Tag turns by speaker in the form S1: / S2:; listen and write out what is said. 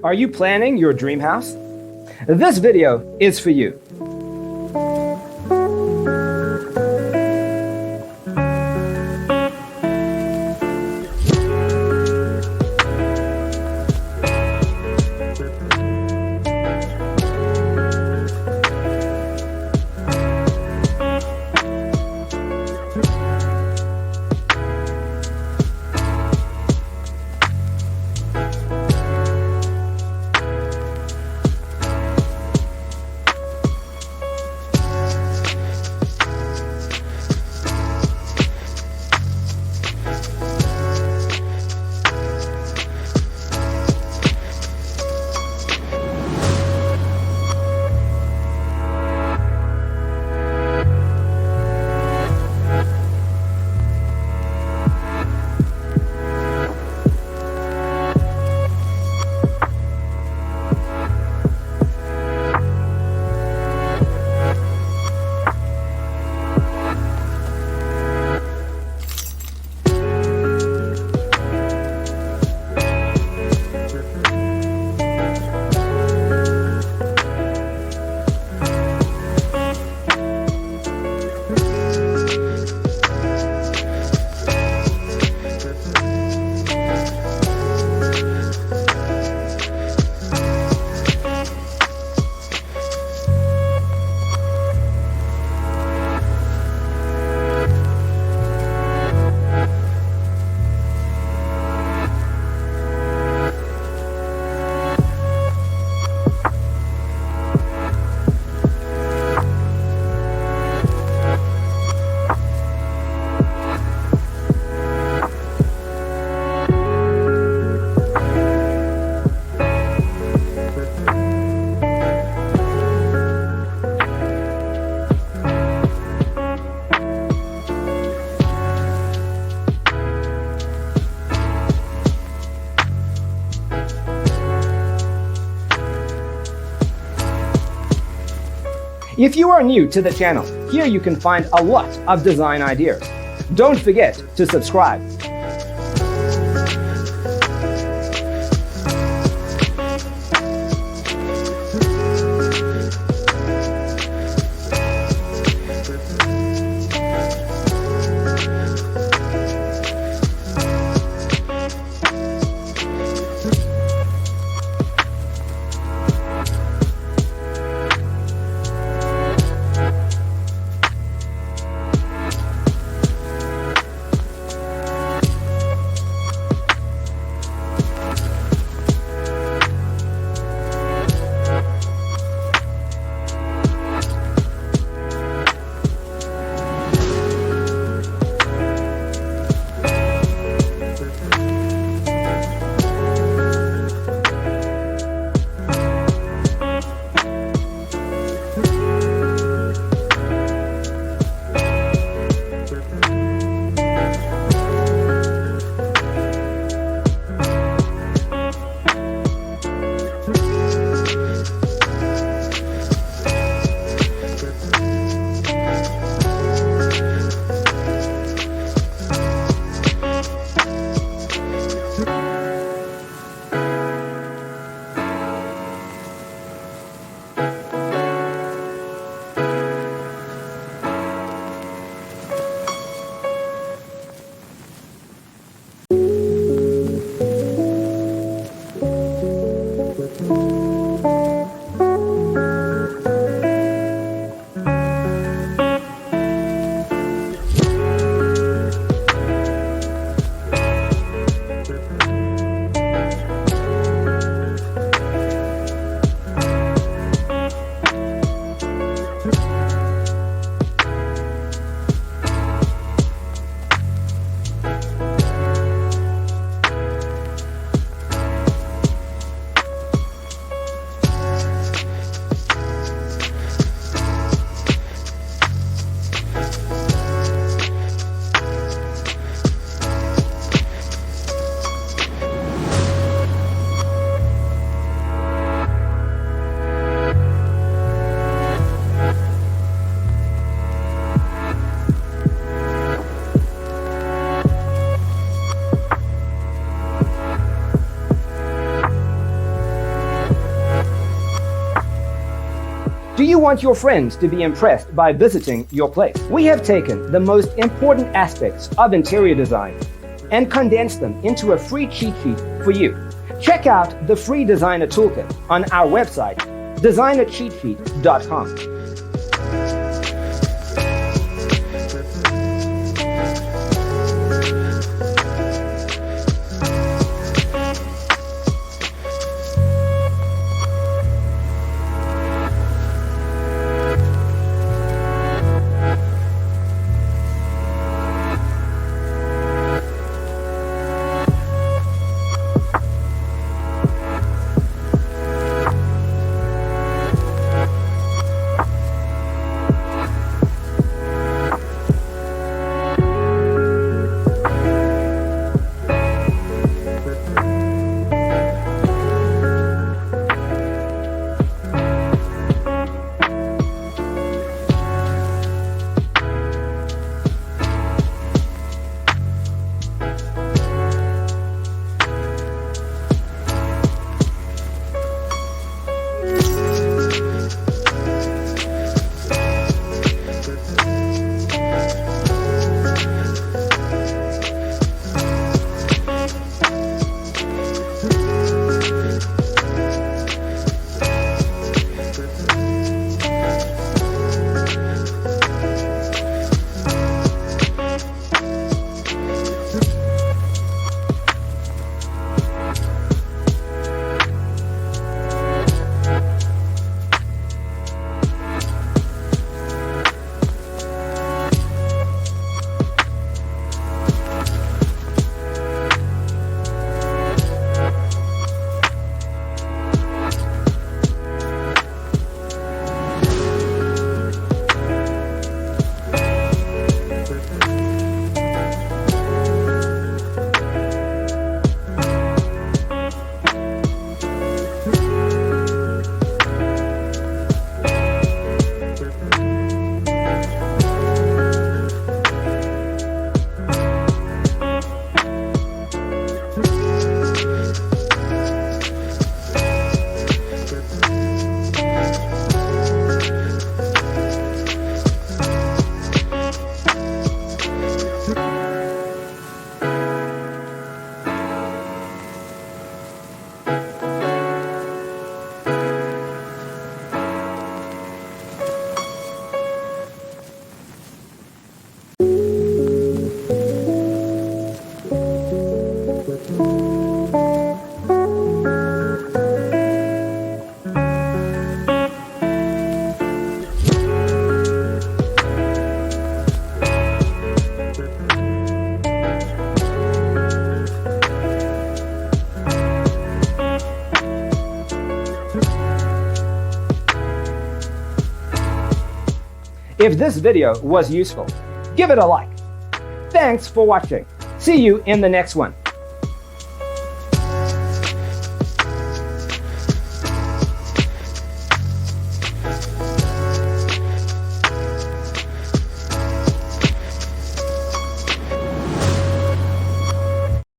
S1: Are you planning your dream house? This video is for you. If you are new to the channel, here you can find a lot of design ideas. Don't forget to subscribe. Do you want your friends to be impressed by visiting your place? We have taken the most important aspects of interior design and condensed them into a free cheat sheet for you. Check out the free designer toolkit on our website, designercheatsheet.com. If this video was useful, give it a like. Thanks for watching. See you in the next one.